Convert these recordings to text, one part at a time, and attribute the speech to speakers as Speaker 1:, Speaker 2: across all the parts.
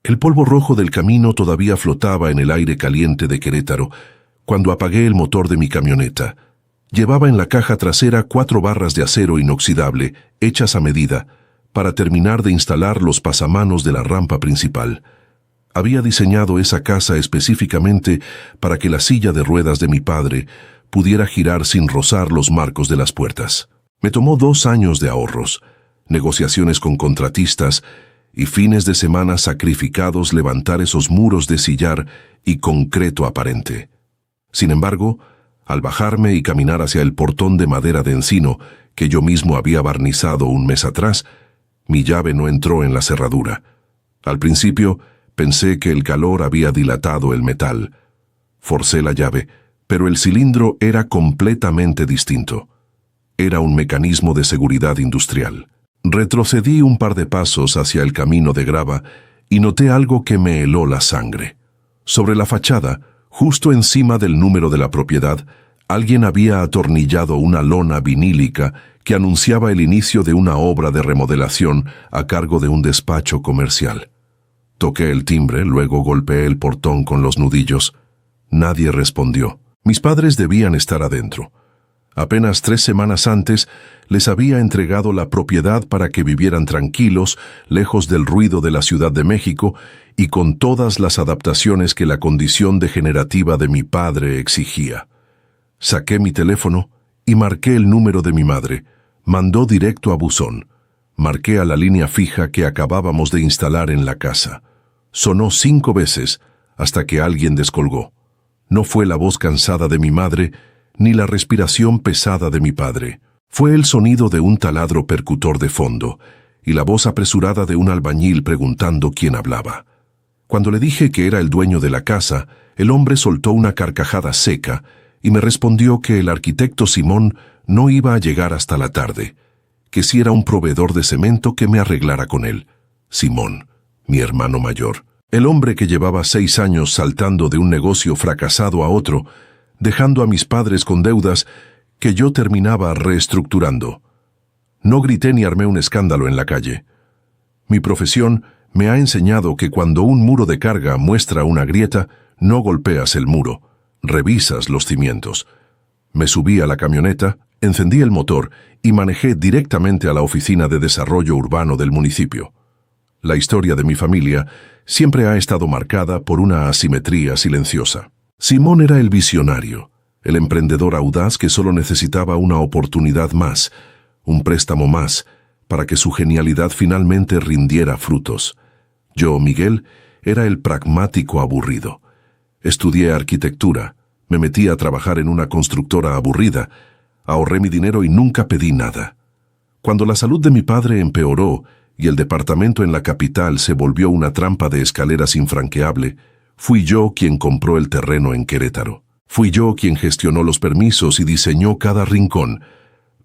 Speaker 1: El polvo rojo del camino todavía flotaba en el aire caliente de Querétaro cuando apagué el motor de mi camioneta. Llevaba en la caja trasera 4 barras de acero inoxidable, hechas a medida, para terminar de instalar los pasamanos de la rampa principal. Había diseñado esa casa específicamente para que la silla de ruedas de mi padre pudiera girar sin rozar los marcos de las puertas. Me tomó 2 años de ahorros, negociaciones con contratistas y fines de semana sacrificados levantar esos muros de sillar y concreto aparente. Sin embargo, al bajarme y caminar hacia el portón de madera de encino que yo mismo había barnizado un mes atrás, mi llave no entró en la cerradura. Al principio, pensé que el calor había dilatado el metal. Forcé la llave, pero el cilindro era completamente distinto. Era un mecanismo de seguridad industrial. Retrocedí un par de pasos hacia el camino de grava y noté algo que me heló la sangre. Sobre la fachada, justo encima del número de la propiedad, alguien había atornillado una lona vinílica que anunciaba el inicio de una obra de remodelación a cargo de un despacho comercial. Toqué el timbre, luego golpeé el portón con los nudillos. Nadie respondió. Mis padres debían estar adentro. Apenas 3 semanas antes, les había entregado la propiedad para que vivieran tranquilos, lejos del ruido de la Ciudad de México y con todas las adaptaciones que la condición degenerativa de mi padre exigía. Saqué mi teléfono y marqué el número de mi madre. Mandó directo a buzón. Marqué a la línea fija que acabábamos de instalar en la casa. Sonó 5 veces hasta que alguien descolgó. No fue la voz cansada de mi madre, ni la respiración pesada de mi padre. Fue el sonido de un taladro percutor de fondo y la voz apresurada de un albañil preguntando quién hablaba. Cuando le dije que era el dueño de la casa, el hombre soltó una carcajada seca y me respondió que el arquitecto Simón no iba a llegar hasta la tarde, que si era un proveedor de cemento que me arreglara con él. Simón, mi hermano mayor. El hombre que llevaba 6 años saltando de un negocio fracasado a otro, dejando a mis padres con deudas que yo terminaba reestructurando. No grité ni armé un escándalo en la calle. Mi profesión me ha enseñado que cuando un muro de carga muestra una grieta, no golpeas el muro, revisas los cimientos. Me subí a la camioneta, encendí el motor y manejé directamente a la oficina de desarrollo urbano del municipio. La historia de mi familia siempre ha estado marcada por una asimetría silenciosa. Simón era el visionario, el emprendedor audaz que solo necesitaba una oportunidad más, un préstamo más, para que su genialidad finalmente rindiera frutos. Yo, Miguel, era el pragmático aburrido. Estudié arquitectura, me metí a trabajar en una constructora aburrida, ahorré mi dinero y nunca pedí nada. Cuando la salud de mi padre empeoró y el departamento en la capital se volvió una trampa de escaleras infranqueable, fui yo quien compró el terreno en Querétaro. Fui yo quien gestionó los permisos y diseñó cada rincón,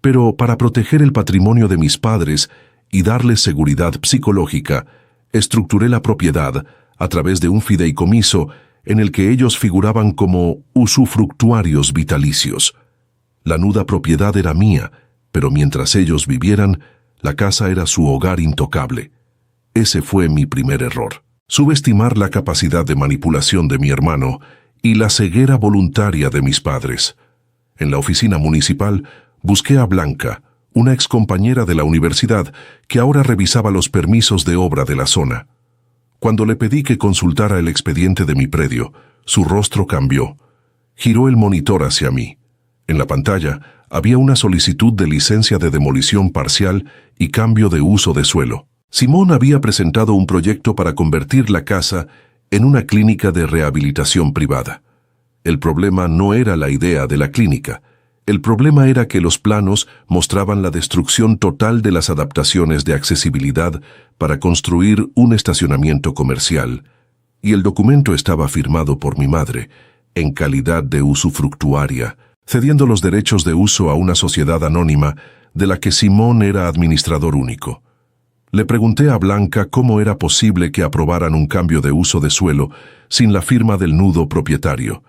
Speaker 1: pero para proteger el patrimonio de mis padres y darles seguridad psicológica, estructuré la propiedad a través de un fideicomiso en el que ellos figuraban como usufructuarios vitalicios. La nuda propiedad era mía, pero mientras ellos vivieran, la casa era su hogar intocable. Ese fue mi primer error. Subestimar la capacidad de manipulación de mi hermano y la ceguera voluntaria de mis padres. En la oficina municipal busqué a Blanca, una excompañera de la universidad que ahora revisaba los permisos de obra de la zona. Cuando le pedí que consultara el expediente de mi predio, su rostro cambió. Giró el monitor hacia mí. En la pantalla había una solicitud de licencia de demolición parcial y cambio de uso de suelo. Simón había presentado un proyecto para convertir la casa en una clínica de rehabilitación privada. El problema no era la idea de la clínica. El problema era que los planos mostraban la destrucción total de las adaptaciones de accesibilidad para construir un estacionamiento comercial, y el documento estaba firmado por mi madre, en calidad de usufructuaria, cediendo los derechos de uso a una sociedad anónima de la que Simón era administrador único. Le pregunté a Blanca cómo era posible que aprobaran un cambio de uso de suelo sin la firma del nudo propietario.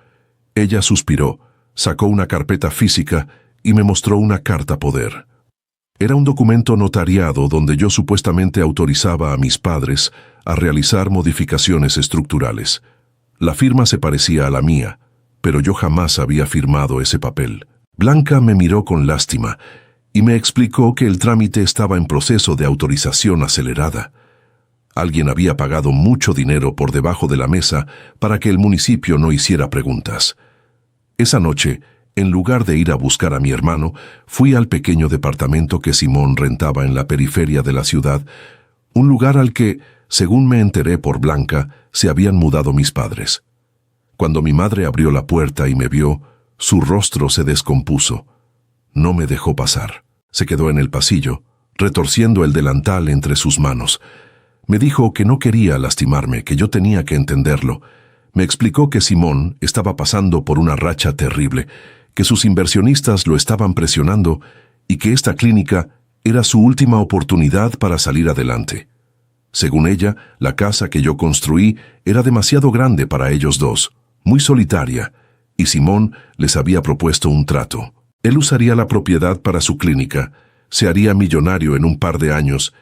Speaker 1: Ella suspiró, sacó una carpeta física y me mostró una carta poder. Era un documento notariado donde yo supuestamente autorizaba a mis padres a realizar modificaciones estructurales. La firma se parecía a la mía, pero yo jamás había firmado ese papel. Blanca me miró con lástima y me explicó que el trámite estaba en proceso de autorización acelerada. Alguien había pagado mucho dinero por debajo de la mesa para que el municipio no hiciera preguntas. Esa noche, en lugar de ir a buscar a mi hermano, fui al pequeño departamento que Simón rentaba en la periferia de la ciudad, un lugar al que, según me enteré por Blanca, se habían mudado mis padres. Cuando mi madre abrió la puerta y me vio, su rostro se descompuso. No me dejó pasar. Se quedó en el pasillo, retorciendo el delantal entre sus manos. Me dijo que no quería lastimarme, que yo tenía que entenderlo. Me explicó que Simón estaba pasando por una racha terrible, que sus inversionistas lo estaban presionando y que esta clínica era su última oportunidad para salir adelante. Según ella, la casa que yo construí era demasiado grande para ellos dos, muy solitaria, y Simón les había propuesto un trato. Él usaría la propiedad para su clínica, se haría millonario en un par de años,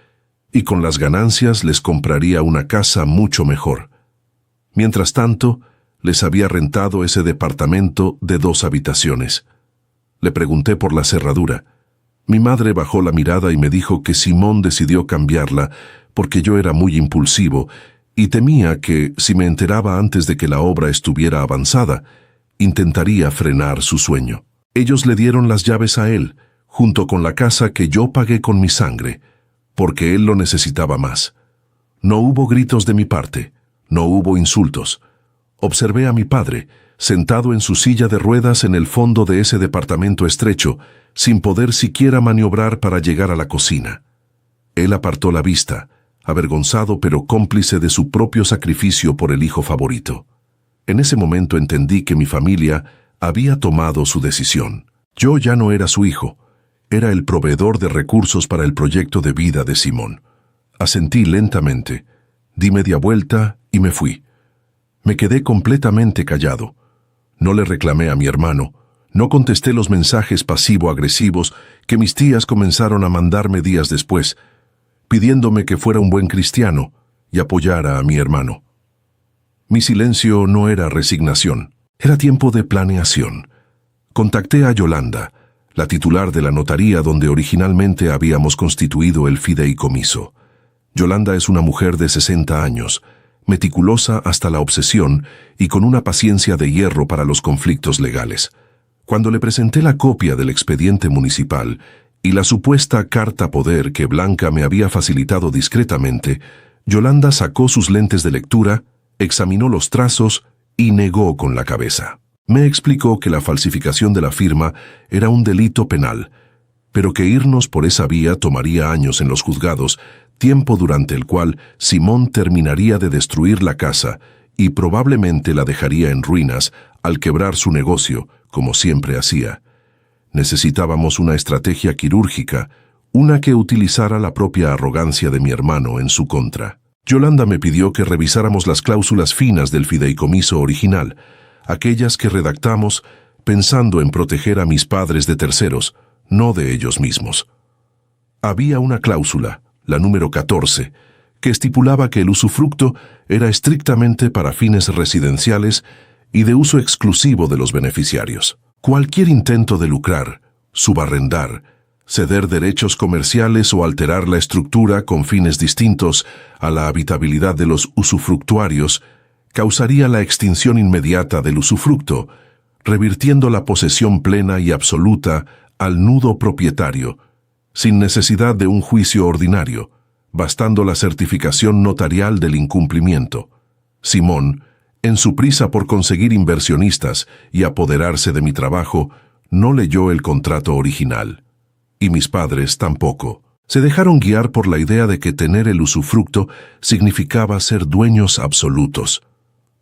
Speaker 1: y con las ganancias les compraría una casa mucho mejor. Mientras tanto, les había rentado ese departamento de 2 habitaciones. Le pregunté por la cerradura. Mi madre bajó la mirada y me dijo que Simón decidió cambiarla porque yo era muy impulsivo y temía que, si me enteraba antes de que la obra estuviera avanzada, intentaría frenar su sueño. Ellos le dieron las llaves a él, junto con la casa que yo pagué con mi sangre, porque él lo necesitaba más. No hubo gritos de mi parte, no hubo insultos. Observé a mi padre, sentado en su silla de ruedas en el fondo de ese departamento estrecho, sin poder siquiera maniobrar para llegar a la cocina. Él apartó la vista, avergonzado pero cómplice de su propio sacrificio por el hijo favorito. En ese momento entendí que mi familia había tomado su decisión. Yo ya no era su hijo, era el proveedor de recursos para el proyecto de vida de Simón. Asentí lentamente, di media vuelta y me fui. Me quedé completamente callado. No le reclamé a mi hermano, no contesté los mensajes pasivo-agresivos que mis tías comenzaron a mandarme días después, pidiéndome que fuera un buen cristiano y apoyara a mi hermano. Mi silencio no era resignación, era tiempo de planeación. Contacté a Yolanda, la titular de la notaría donde originalmente habíamos constituido el fideicomiso. Yolanda es una mujer de 60 años, meticulosa hasta la obsesión y con una paciencia de hierro para los conflictos legales. Cuando le presenté la copia del expediente municipal y la supuesta carta poder que Blanca me había facilitado discretamente, Yolanda sacó sus lentes de lectura, examinó los trazos y negó con la cabeza. Me explicó que la falsificación de la firma era un delito penal, pero que irnos por esa vía tomaría años en los juzgados, tiempo durante el cual Simón terminaría de destruir la casa y probablemente la dejaría en ruinas al quebrar su negocio, como siempre hacía. Necesitábamos una estrategia quirúrgica, una que utilizara la propia arrogancia de mi hermano en su contra. Yolanda me pidió que revisáramos las cláusulas finas del fideicomiso original, aquellas que redactamos pensando en proteger a mis padres de terceros, no de ellos mismos. Había una cláusula, la número 14, que estipulaba que el usufructo era estrictamente para fines residenciales y de uso exclusivo de los beneficiarios. Cualquier intento de lucrar, subarrendar, ceder derechos comerciales o alterar la estructura con fines distintos a la habitabilidad de los usufructuarios causaría la extinción inmediata del usufructo, revirtiendo la posesión plena y absoluta al nudo propietario, sin necesidad de un juicio ordinario, bastando la certificación notarial del incumplimiento. Simón, en su prisa por conseguir inversionistas y apoderarse de mi trabajo, no leyó el contrato original. Y mis padres tampoco. Se dejaron guiar por la idea de que tener el usufructo significaba ser dueños absolutos.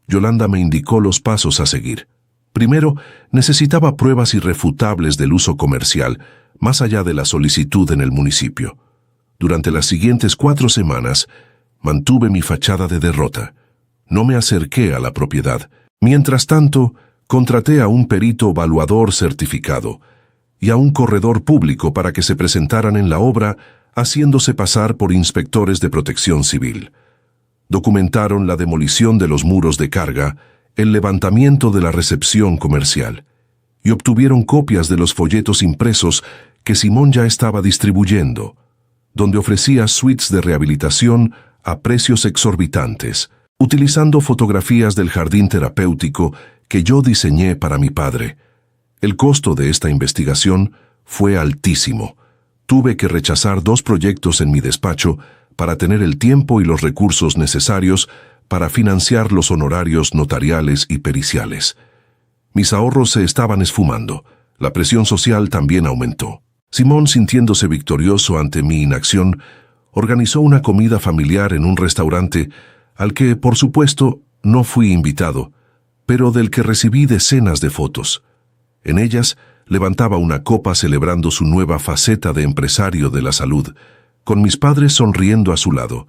Speaker 1: Yolanda me indicó los pasos a seguir. Primero, necesitaba pruebas irrefutables del uso comercial, más allá de la solicitud en el municipio. Durante las siguientes 4 semanas, mantuve mi fachada de derrota. No me acerqué a la propiedad. Mientras tanto, contraté a un perito evaluador certificado y a un corredor público para que se presentaran en la obra, haciéndose pasar por inspectores de protección civil. Documentaron la demolición de los muros de carga, el levantamiento de la recepción comercial, y obtuvieron copias de los folletos impresos que Simón ya estaba distribuyendo, donde ofrecía suites de rehabilitación a precios exorbitantes, utilizando fotografías del jardín terapéutico que yo diseñé para mi padre. El costo de esta investigación fue altísimo. Tuve que rechazar 2 proyectos en mi despacho para tener el tiempo y los recursos necesarios para financiar los honorarios notariales y periciales. Mis ahorros se estaban esfumando. La presión social también aumentó. Simón, sintiéndose victorioso ante mi inacción, organizó una comida familiar en un restaurante al que, por supuesto, no fui invitado, pero del que recibí decenas de fotos. En ellas, levantaba una copa celebrando su nueva faceta de empresario de la salud, con mis padres sonriendo a su lado,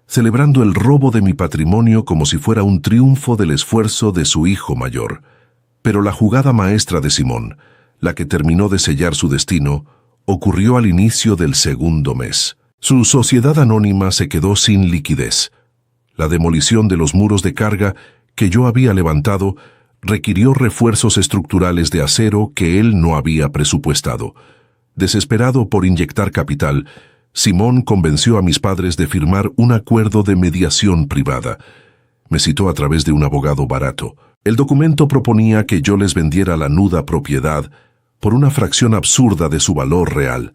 Speaker 1: celebrando el robo de mi patrimonio como si fuera un triunfo del esfuerzo de su hijo mayor. Pero la jugada maestra de Simón, la que terminó de sellar su destino, ocurrió al inicio del segundo mes. Su sociedad anónima se quedó sin liquidez. La demolición de los muros de carga que yo había levantado requirió refuerzos estructurales de acero que él no había presupuestado. Desesperado por inyectar capital, Simón convenció a mis padres de firmar un acuerdo de mediación privada. Me citó a través de un abogado barato. El documento proponía que yo les vendiera la nuda propiedad por una fracción absurda de su valor real,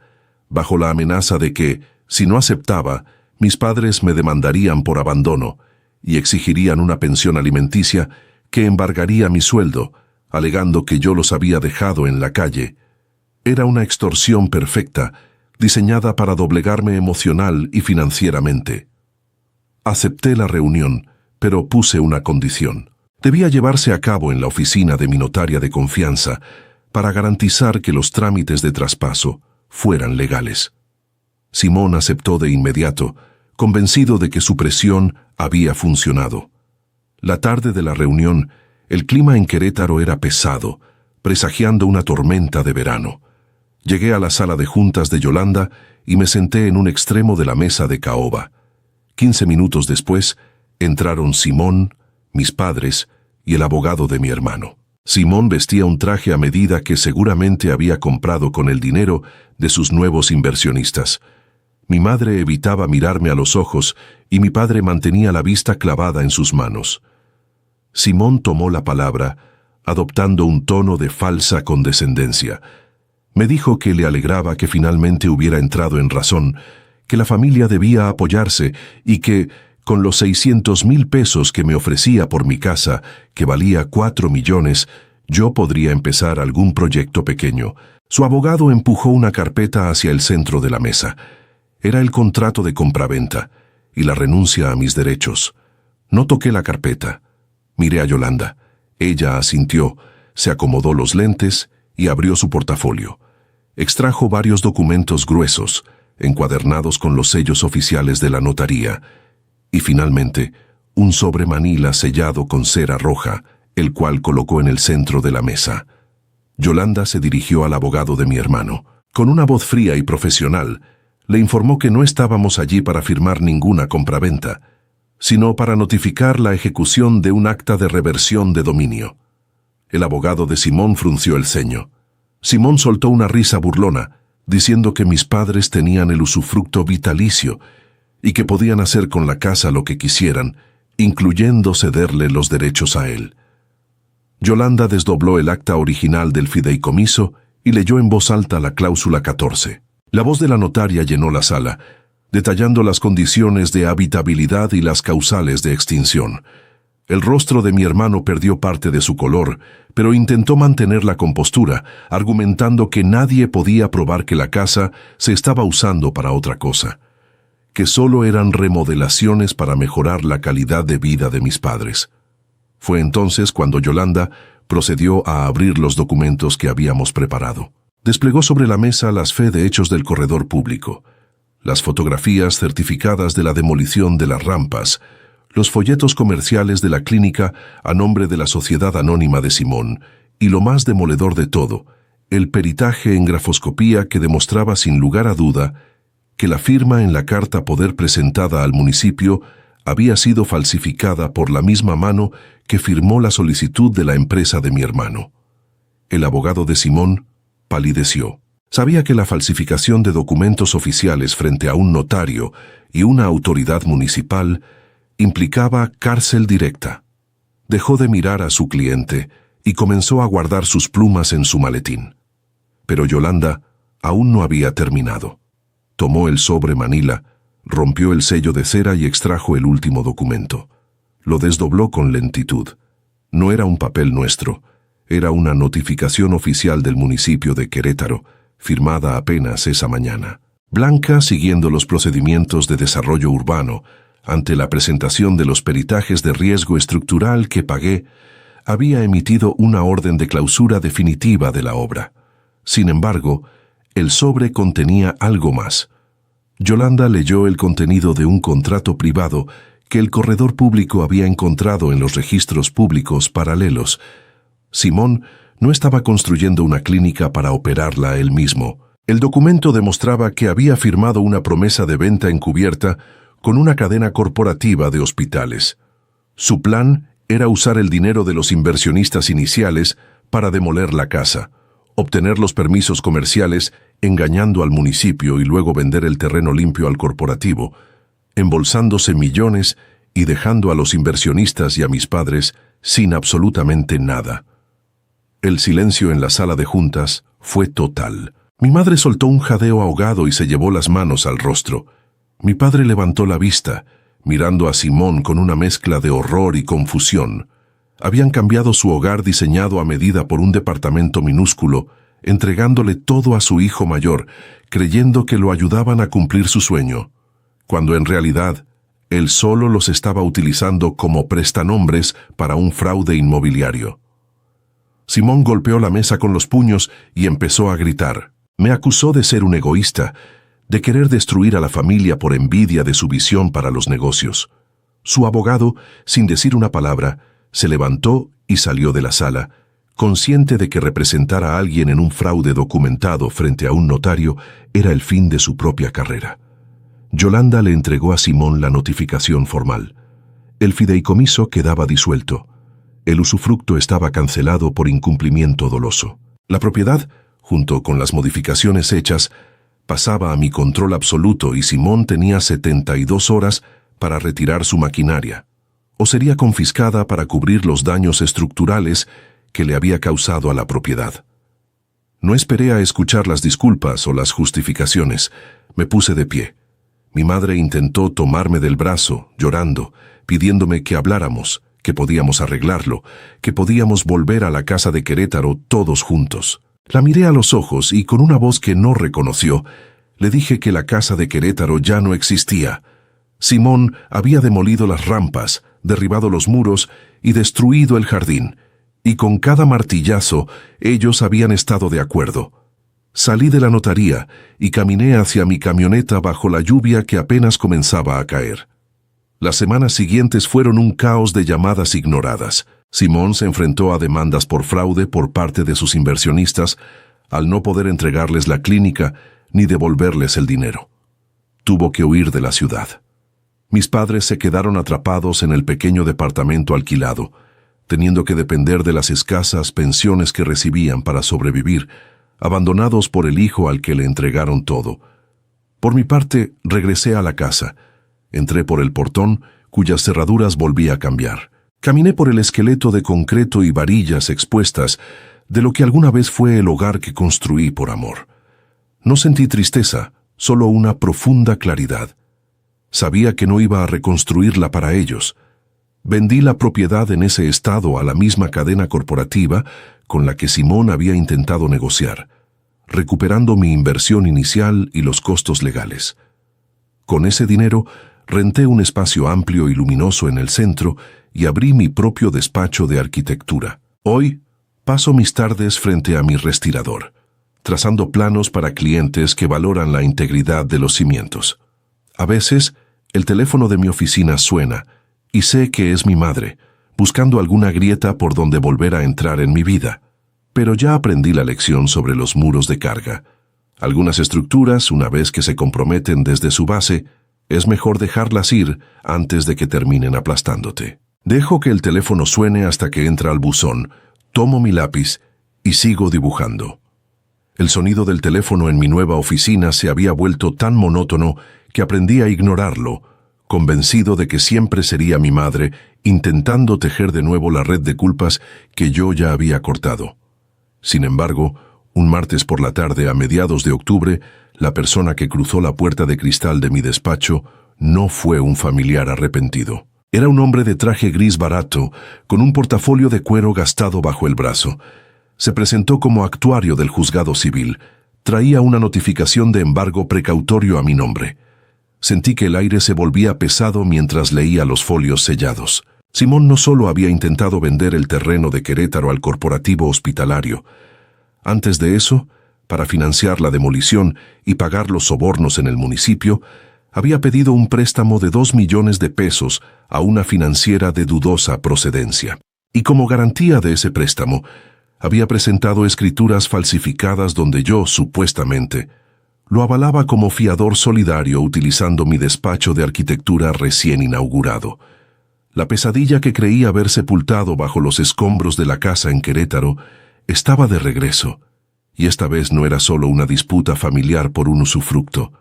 Speaker 1: bajo la amenaza de que, si no aceptaba, mis padres me demandarían por abandono y exigirían una pensión alimenticia que embargaría mi sueldo, alegando que yo los había dejado en la calle. Era una extorsión perfecta, diseñada para doblegarme emocional y financieramente. Acepté la reunión, pero puse una condición. Debía llevarse a cabo en la oficina de mi notaria de confianza para garantizar que los trámites de traspaso fueran legales. Simón aceptó de inmediato, convencido de que su presión había funcionado. La tarde de la reunión, el clima en Querétaro era pesado, presagiando una tormenta de verano. Llegué a la sala de juntas de Yolanda y me senté en un extremo de la mesa de caoba. 15 minutos después, entraron Simón, mis padres y el abogado de mi hermano. Simón vestía un traje a medida que seguramente había comprado con el dinero de sus nuevos inversionistas. Mi madre evitaba mirarme a los ojos y mi padre mantenía la vista clavada en sus manos. Simón tomó la palabra, adoptando un tono de falsa condescendencia. Me dijo que le alegraba que finalmente hubiera entrado en razón, que la familia debía apoyarse y que, con los 600,000 pesos que me ofrecía por mi casa, que valía 4 millones, yo podría empezar algún proyecto pequeño. Su abogado empujó una carpeta hacia el centro de la mesa. Era el contrato de compraventa y la renuncia a mis derechos. No toqué la carpeta. Miré a Yolanda. Ella asintió, se acomodó los lentes y abrió su portafolio. Extrajo varios documentos gruesos, encuadernados con los sellos oficiales de la notaría, y finalmente, un sobre manila sellado con cera roja, el cual colocó en el centro de la mesa. Yolanda se dirigió al abogado de mi hermano. Con una voz fría y profesional, le informó que no estábamos allí para firmar ninguna compraventa, sino para notificar la ejecución de un acta de reversión de dominio. El abogado de Simón frunció el ceño. Simón soltó una risa burlona, diciendo que mis padres tenían el usufructo vitalicio y que podían hacer con la casa lo que quisieran, incluyendo cederle los derechos a él. Yolanda desdobló el acta original del fideicomiso y leyó en voz alta la cláusula 14. La voz de la notaria llenó la sala, detallando las condiciones de habitabilidad y las causales de extinción. El rostro de mi hermano perdió parte de su color, pero intentó mantener la compostura, argumentando que nadie podía probar que la casa se estaba usando para otra cosa, que solo eran remodelaciones para mejorar la calidad de vida de mis padres. Fue entonces cuando Yolanda procedió a abrir los documentos que habíamos preparado. Desplegó sobre la mesa las fe de hechos del corredor público, las fotografías certificadas de la demolición de las rampas, los folletos comerciales de la clínica a nombre de la Sociedad Anónima de Simón, y lo más demoledor de todo, el peritaje en grafoscopía que demostraba sin lugar a duda que la firma en la carta poder presentada al municipio había sido falsificada por la misma mano que firmó la solicitud de la empresa de mi hermano. El abogado de Simón palideció. Sabía que la falsificación de documentos oficiales frente a un notario y una autoridad municipal implicaba cárcel directa. Dejó de mirar a su cliente y comenzó a guardar sus plumas en su maletín. Pero Yolanda aún no había terminado. Tomó el sobre manila, rompió el sello de cera y extrajo el último documento. Lo desdobló con lentitud. No era un papel nuestro, era una notificación oficial del municipio de Querétaro, firmada apenas esa mañana. Blanca, siguiendo los procedimientos de desarrollo urbano, ante la presentación de los peritajes de riesgo estructural que pagué, había emitido una orden de clausura definitiva de la obra. Sin embargo, el sobre contenía algo más. Yolanda leyó el contenido de un contrato privado que el corredor público había encontrado en los registros públicos paralelos. Simón no estaba construyendo una clínica para operarla él mismo. El documento demostraba que había firmado una promesa de venta encubierta con una cadena corporativa de hospitales. Su plan era usar el dinero de los inversionistas iniciales para demoler la casa, obtener los permisos comerciales engañando al municipio y luego vender el terreno limpio al corporativo, embolsándose millones y dejando a los inversionistas y a mis padres sin absolutamente nada. El silencio en la sala de juntas fue total. Mi madre soltó un jadeo ahogado y se llevó las manos al rostro. Mi padre levantó la vista, mirando a Simón con una mezcla de horror y confusión. Habían cambiado su hogar diseñado a medida por un departamento minúsculo, entregándole todo a su hijo mayor, creyendo que lo ayudaban a cumplir su sueño, cuando en realidad él solo los estaba utilizando como prestanombres para un fraude inmobiliario. Simón golpeó la mesa con los puños y empezó a gritar. Me acusó de ser un egoísta, de querer destruir a la familia por envidia de su visión para los negocios. Su abogado, sin decir una palabra, se levantó y salió de la sala, consciente de que representar a alguien en un fraude documentado frente a un notario era el fin de su propia carrera. Yolanda le entregó a Simón la notificación formal. El fideicomiso quedaba disuelto. El usufructo estaba cancelado por incumplimiento doloso. La propiedad, junto con las modificaciones hechas, pasaba a mi control absoluto y Simón tenía 72 horas para retirar su maquinaria, o sería confiscada para cubrir los daños estructurales que le había causado a la propiedad. No esperé a escuchar las disculpas o las justificaciones. Me puse de pie. Mi madre intentó tomarme del brazo, llorando, pidiéndome que habláramos, que podíamos arreglarlo, que podíamos volver a la casa de Querétaro todos juntos. La miré a los ojos y con una voz que no reconoció, le dije que la casa de Querétaro ya no existía. Simón había demolido las rampas, derribado los muros y destruido el jardín, y con cada martillazo ellos habían estado de acuerdo. Salí de la notaría y caminé hacia mi camioneta bajo la lluvia que apenas comenzaba a caer. Las semanas siguientes fueron un caos de llamadas ignoradas. Simón se enfrentó a demandas por fraude por parte de sus inversionistas al no poder entregarles la clínica ni devolverles el dinero. Tuvo que huir de la ciudad. Mis padres se quedaron atrapados en el pequeño departamento alquilado, teniendo que depender de las escasas pensiones que recibían para sobrevivir, abandonados por el hijo al que le entregaron todo. Por mi parte, regresé a la casa. Entré por el portón, cuyas cerraduras volví a cambiar. Caminé por el esqueleto de concreto y varillas expuestas de lo que alguna vez fue el hogar que construí por amor. No sentí tristeza, solo una profunda claridad. Sabía que no iba a reconstruirla para ellos. Vendí la propiedad en ese estado a la misma cadena corporativa con la que Simón había intentado negociar, recuperando mi inversión inicial y los costos legales. Con ese dinero, renté un espacio amplio y luminoso en el centro y abrí mi propio despacho de arquitectura. Hoy, paso mis tardes frente a mi respirador, trazando planos para clientes que valoran la integridad de los cimientos. A veces, el teléfono de mi oficina suena, y sé que es mi madre, buscando alguna grieta por donde volver a entrar en mi vida. Pero ya aprendí la lección sobre los muros de carga. Algunas estructuras, una vez que se comprometen desde su base, Es mejor dejarlas ir antes de que terminen aplastándote. Dejo que el teléfono suene hasta que entra al buzón, tomo mi lápiz y sigo dibujando. El sonido del teléfono en mi nueva oficina se había vuelto tan monótono que aprendí a ignorarlo, convencido de que siempre sería mi madre intentando tejer de nuevo la red de culpas que yo ya había cortado. Sin embargo, un martes por la tarde, a mediados de octubre, la persona que cruzó la puerta de cristal de mi despacho no fue un familiar arrepentido. Era un hombre de traje gris barato, con un portafolio de cuero gastado bajo el brazo. Se presentó como actuario del juzgado civil. Traía una notificación de embargo precautorio a mi nombre. Sentí que el aire se volvía pesado mientras leía los folios sellados. Simón no solo había intentado vender el terreno de Querétaro al corporativo hospitalario. Antes de eso, para financiar la demolición y pagar los sobornos en el municipio, había pedido un préstamo de 2 millones de pesos a una financiera de dudosa procedencia. Y como garantía de ese préstamo, había presentado escrituras falsificadas donde yo, supuestamente, lo avalaba como fiador solidario utilizando mi despacho de arquitectura recién inaugurado. La pesadilla que creía haber sepultado bajo los escombros de la casa en Querétaro estaba de regreso, y esta vez no era solo una disputa familiar por un usufructo.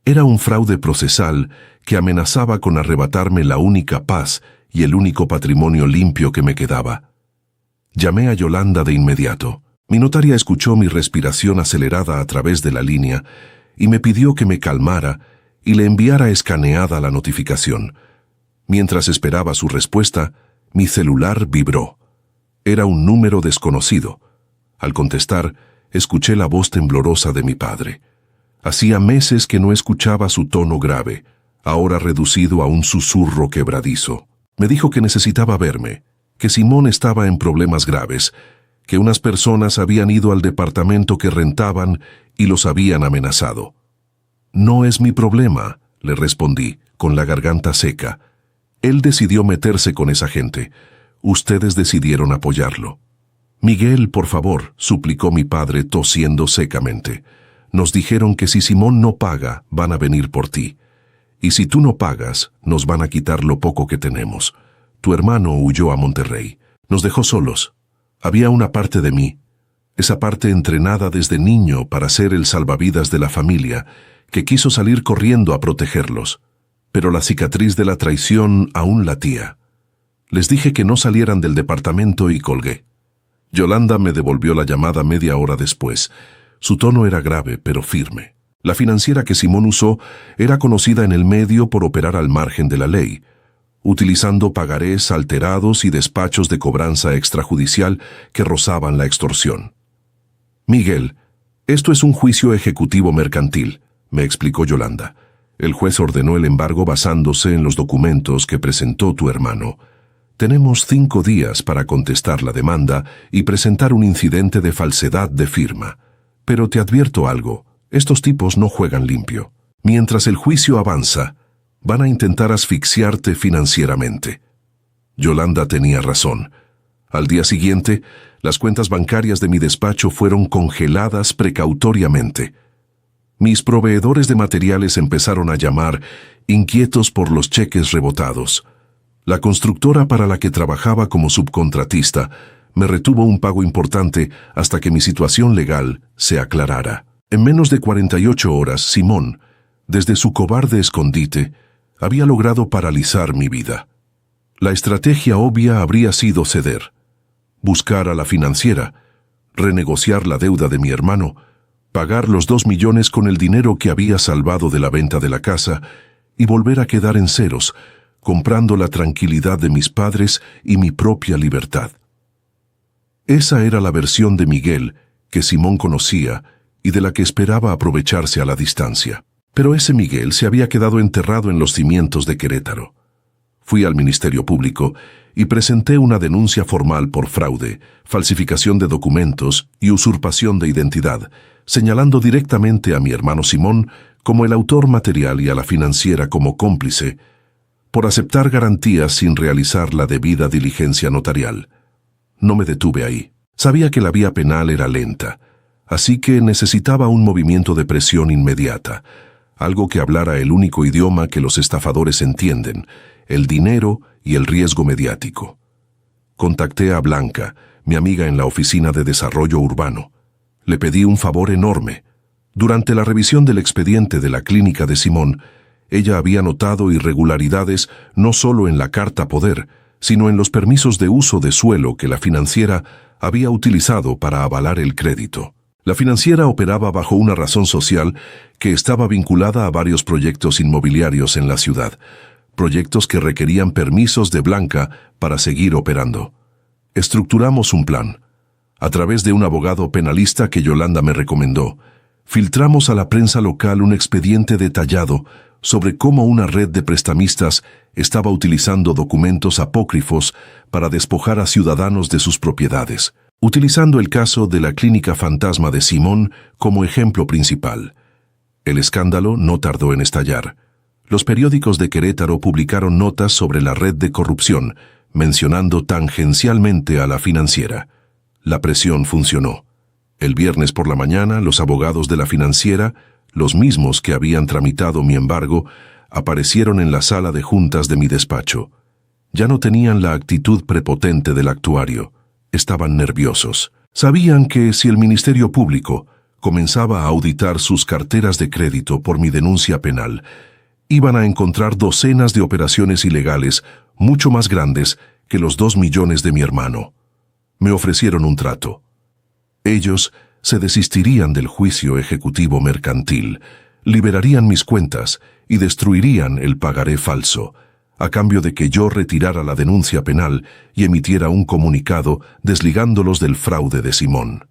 Speaker 1: Era un fraude procesal que amenazaba con arrebatarme la única paz y el único patrimonio limpio que me quedaba. Llamé a Yolanda de inmediato. Mi notaria escuchó mi respiración acelerada a través de la línea y me pidió que me calmara y le enviara escaneada la notificación. Mientras esperaba su respuesta, mi celular vibró. Era un número desconocido. Al contestar, escuché la voz temblorosa de mi padre. Hacía meses que no escuchaba su tono grave, ahora reducido a un susurro quebradizo. Me dijo que necesitaba verme, que Simón estaba en problemas graves, que unas personas habían ido al departamento que rentaban y los habían amenazado. No es mi problema, le respondí, con la garganta seca. Él decidió meterse con esa gente. Ustedes decidieron apoyarlo. Miguel, por favor, suplicó mi padre tosiendo secamente. Nos dijeron que si Simón no paga, van a venir por ti. Y si tú no pagas, nos van a quitar lo poco que tenemos. Tu hermano huyó a Monterrey. Nos dejó solos. Había una parte de mí, esa parte entrenada desde niño para ser el salvavidas de la familia, que quiso salir corriendo a protegerlos. Pero la cicatriz de la traición aún latía. Les dije que no salieran del departamento y colgué. Yolanda me devolvió la llamada media hora después. Su tono era grave, pero firme. La financiera que Simón usó era conocida en el medio por operar al margen de la ley, utilizando pagarés alterados y despachos de cobranza extrajudicial que rozaban la extorsión. Miguel, esto es un juicio ejecutivo mercantil, me explicó Yolanda. El juez ordenó el embargo basándose en los documentos que presentó tu hermano. Tenemos 5 días para contestar la demanda y presentar un incidente de falsedad de firma. Pero te advierto algo, estos tipos no juegan limpio. Mientras el juicio avanza, van a intentar asfixiarte financieramente. Yolanda tenía razón. Al día siguiente, las cuentas bancarias de mi despacho fueron congeladas precautoriamente. Mis proveedores de materiales empezaron a llamar, inquietos por los cheques rebotados. La constructora para la que trabajaba como subcontratista me retuvo un pago importante hasta que mi situación legal se aclarara. En menos de 48 horas, Simón, desde su cobarde escondite, había logrado paralizar mi vida. La estrategia obvia habría sido ceder, buscar a la financiera, renegociar la deuda de mi hermano, pagar los 2 millones con el dinero que había salvado de la venta de la casa y volver a quedar en ceros, comprando la tranquilidad de mis padres y mi propia libertad. Esa era la versión de Miguel que Simón conocía y de la que esperaba aprovecharse a la distancia. Pero ese Miguel se había quedado enterrado en los cimientos de Querétaro. Fui al Ministerio Público y presenté una denuncia formal por fraude, falsificación de documentos y usurpación de identidad, señalando directamente a mi hermano Simón como el autor material y a la financiera como cómplice, por aceptar garantías sin realizar la debida diligencia notarial. No me detuve ahí. Sabía que la vía penal era lenta, así que necesitaba un movimiento de presión inmediata, algo que hablara el único idioma que los estafadores entienden, el dinero y el riesgo mediático. Contacté a Blanca, mi amiga en la oficina de desarrollo urbano. Le pedí un favor enorme. Durante la revisión del expediente de la clínica de Simón, ella había notado irregularidades no solo en la carta poder, sino en los permisos de uso de suelo que la financiera había utilizado para avalar el crédito. La financiera operaba bajo una razón social que estaba vinculada a varios proyectos inmobiliarios en la ciudad, proyectos que requerían permisos de Blanca para seguir operando. Estructuramos un plan. A través de un abogado penalista que Yolanda me recomendó, filtramos a la prensa local un expediente detallado sobre cómo una red de prestamistas estaba utilizando documentos apócrifos para despojar a ciudadanos de sus propiedades, utilizando el caso de la clínica fantasma de Simón como ejemplo principal. El escándalo no tardó en estallar. Los periódicos de Querétaro publicaron notas sobre la red de corrupción, mencionando tangencialmente a la financiera. La presión funcionó. El viernes por la mañana, los abogados de la financiera, los mismos que habían tramitado mi embargo, aparecieron en la sala de juntas de mi despacho. Ya no tenían la actitud prepotente del actuario. Estaban nerviosos. Sabían que si el Ministerio Público comenzaba a auditar sus carteras de crédito por mi denuncia penal, iban a encontrar docenas de operaciones ilegales mucho más grandes que los 2 millones de mi hermano. Me ofrecieron un trato. Ellos se desistirían del juicio ejecutivo mercantil, liberarían mis cuentas y destruirían el pagaré falso, a cambio de que yo retirara la denuncia penal y emitiera un comunicado desligándolos del fraude de Simón.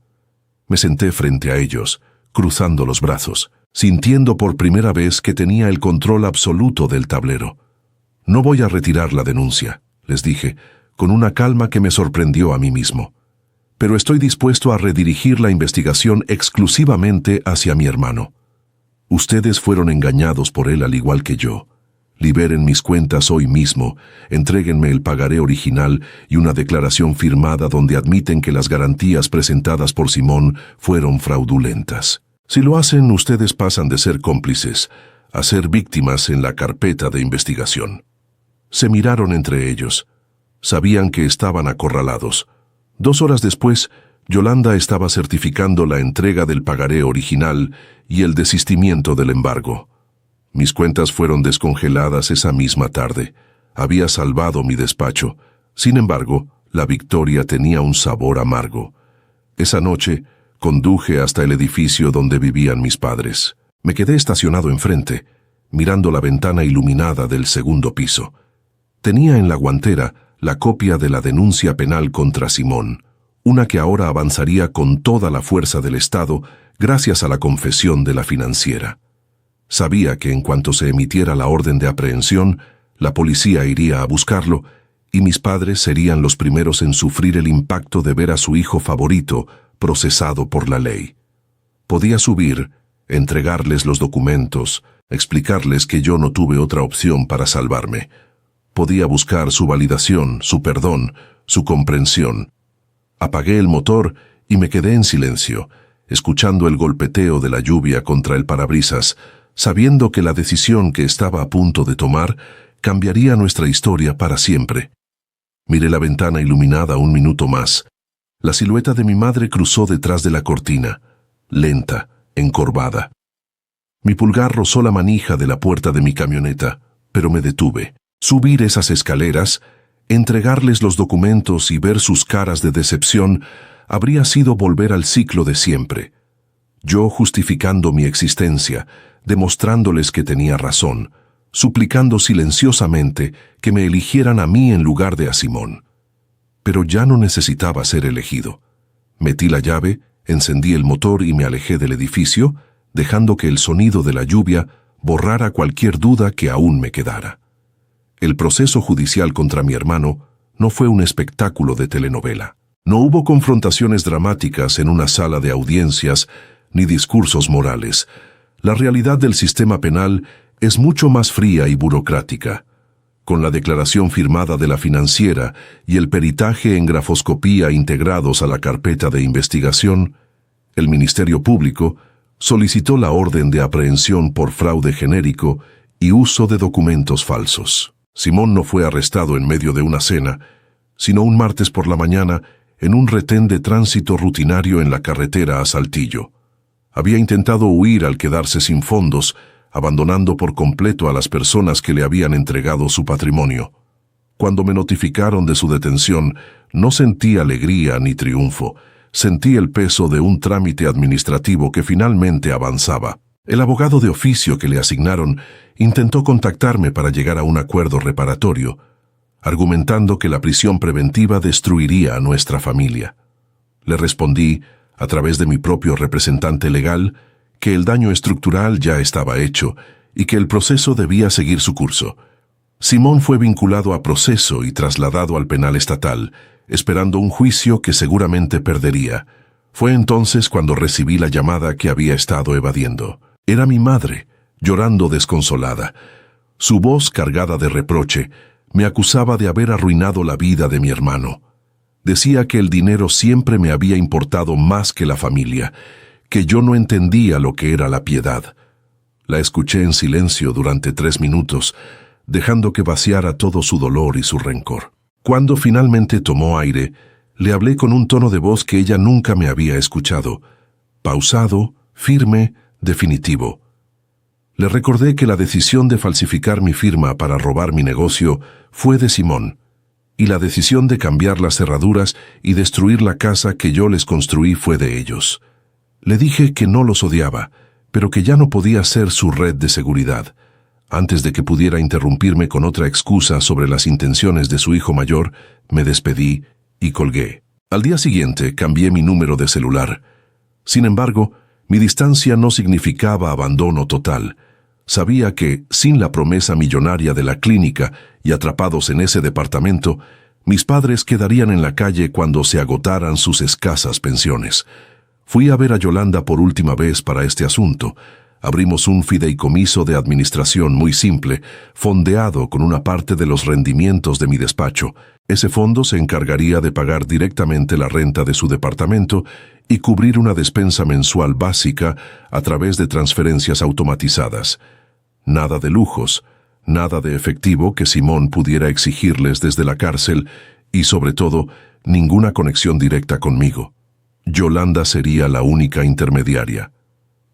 Speaker 1: Me senté frente a ellos, cruzando los brazos, sintiendo por primera vez que tenía el control absoluto del tablero. No voy a retirar la denuncia, les dije, con una calma que me sorprendió a mí mismo. Pero estoy dispuesto a redirigir la investigación exclusivamente hacia mi hermano. Ustedes fueron engañados por él al igual que yo. Liberen mis cuentas hoy mismo, entréguenme el pagaré original y una declaración firmada donde admiten que las garantías presentadas por Simón fueron fraudulentas. Si lo hacen, ustedes pasan de ser cómplices a ser víctimas en la carpeta de investigación. Se miraron entre ellos. Sabían que estaban acorralados. 2 horas después, Yolanda estaba certificando la entrega del pagaré original y el desistimiento del embargo. Mis cuentas fueron descongeladas esa misma tarde. Había salvado mi despacho. Sin embargo, la victoria tenía un sabor amargo. Esa noche, conduje hasta el edificio donde vivían mis padres. Me quedé estacionado enfrente, mirando la ventana iluminada del segundo piso. Tenía en la guantera la copia de la denuncia penal contra Simón, una que ahora avanzaría con toda la fuerza del Estado gracias a la confesión de la financiera. Sabía que en cuanto se emitiera la orden de aprehensión, la policía iría a buscarlo y mis padres serían los primeros en sufrir el impacto de ver a su hijo favorito procesado por la ley. Podía subir, entregarles los documentos, explicarles que yo no tuve otra opción para salvarme. Podía buscar su validación, su perdón, su comprensión. Apagué el motor y me quedé en silencio, escuchando el golpeteo de la lluvia contra el parabrisas, sabiendo que la decisión que estaba a punto de tomar cambiaría nuestra historia para siempre. Miré la ventana iluminada 1 minuto más. La silueta de mi madre cruzó detrás de la cortina, lenta, encorvada. Mi pulgar rozó la manija de la puerta de mi camioneta, pero me detuve. Subir esas escaleras, entregarles los documentos y ver sus caras de decepción habría sido volver al ciclo de siempre. Yo justificando mi existencia, demostrándoles que tenía razón, suplicando silenciosamente que me eligieran a mí en lugar de a Simón. Pero ya no necesitaba ser elegido. Metí la llave, encendí el motor y me alejé del edificio, dejando que el sonido de la lluvia borrara cualquier duda que aún me quedara. El proceso judicial contra mi hermano no fue un espectáculo de telenovela. No hubo confrontaciones dramáticas en una sala de audiencias ni discursos morales. La realidad del sistema penal es mucho más fría y burocrática. Con la declaración firmada de la financiera y el peritaje en grafoscopía integrados a la carpeta de investigación, el Ministerio Público, Solicitó la orden de aprehensión por fraude genérico y uso de documentos falsos. Simón no fue arrestado en medio de una cena, sino un martes por la mañana en un retén de tránsito rutinario en la carretera a Saltillo. Había intentado huir al quedarse sin fondos, abandonando por completo a las personas que le habían entregado su patrimonio. Cuando me notificaron de su detención, no sentí alegría ni triunfo. Sentí el peso de un trámite administrativo que finalmente avanzaba. El abogado de oficio que le asignaron intentó contactarme para llegar a un acuerdo reparatorio, argumentando que la prisión preventiva destruiría a nuestra familia. Le respondí, a través de mi propio representante legal, que el daño estructural ya estaba hecho y que el proceso debía seguir su curso. Simón fue vinculado a proceso y trasladado al penal estatal, esperando un juicio que seguramente perdería. Fue entonces cuando recibí la llamada que había estado evadiendo. Era mi madre, llorando desconsolada. Su voz, cargada de reproche, me acusaba de haber arruinado la vida de mi hermano. Decía que el dinero siempre me había importado más que la familia, que yo no entendía lo que era la piedad. La escuché en silencio durante 3 minutos, dejando que vaciara todo su dolor y su rencor. Cuando finalmente tomó aire, le hablé con un tono de voz que ella nunca me había escuchado, pausado, firme, definitivo. Le recordé que la decisión de falsificar mi firma para robar mi negocio fue de Simón, y la decisión de cambiar las cerraduras y destruir la casa que yo les construí fue de ellos. Le dije que no los odiaba, pero que ya no podía ser su red de seguridad. Antes de que pudiera interrumpirme con otra excusa sobre las intenciones de su hijo mayor, me despedí y colgué. Al día siguiente cambié mi número de celular. Sin embargo, mi distancia no significaba abandono total. Sabía que, sin la promesa millonaria de la clínica y atrapados en ese departamento, mis padres quedarían en la calle cuando se agotaran sus escasas pensiones. Fui a ver a Yolanda por última vez para este asunto. Abrimos un fideicomiso de administración muy simple, fondeado con una parte de los rendimientos de mi despacho. Ese fondo se encargaría de pagar directamente la renta de su departamento y cubrir una despensa mensual básica a través de transferencias automatizadas. Nada de lujos, nada de efectivo que Simón pudiera exigirles desde la cárcel y, sobre todo, ninguna conexión directa conmigo. Yolanda sería la única intermediaria.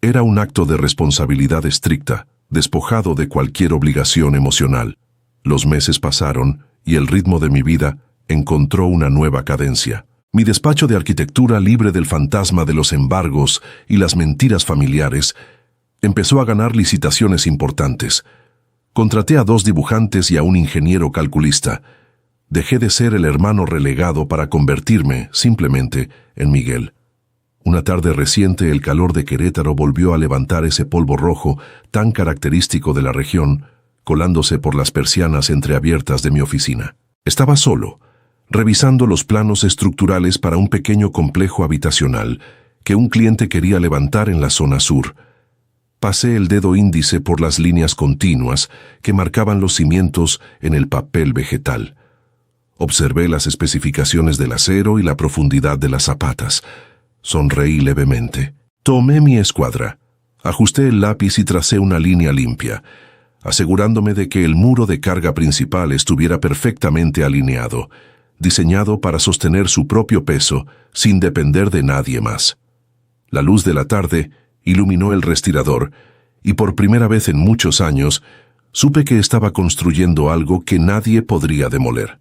Speaker 1: Era un acto de responsabilidad estricta, despojado de cualquier obligación emocional. Los meses pasaron y el ritmo de mi vida encontró una nueva cadencia. Mi despacho de arquitectura, libre del fantasma de los embargos y las mentiras familiares, empezó a ganar licitaciones importantes. Contraté a 2 dibujantes y a un ingeniero calculista. Dejé de ser el hermano relegado para convertirme, simplemente, en Miguel. Una tarde reciente, el calor de Querétaro volvió a levantar ese polvo rojo tan característico de la región, colándose por las persianas entreabiertas de mi oficina. Estaba solo, revisando los planos estructurales para un pequeño complejo habitacional que un cliente quería levantar en la zona sur. Pasé el dedo índice por las líneas continuas que marcaban los cimientos en el papel vegetal. Observé las especificaciones del acero y la profundidad de las zapatas. Sonreí levemente. Tomé mi escuadra, ajusté el lápiz y tracé una línea limpia, asegurándome de que el muro de carga principal estuviera perfectamente alineado, diseñado para sostener su propio peso sin depender de nadie más. La luz de la tarde iluminó el respirador y por primera vez en muchos años supe que estaba construyendo algo que nadie podría demoler.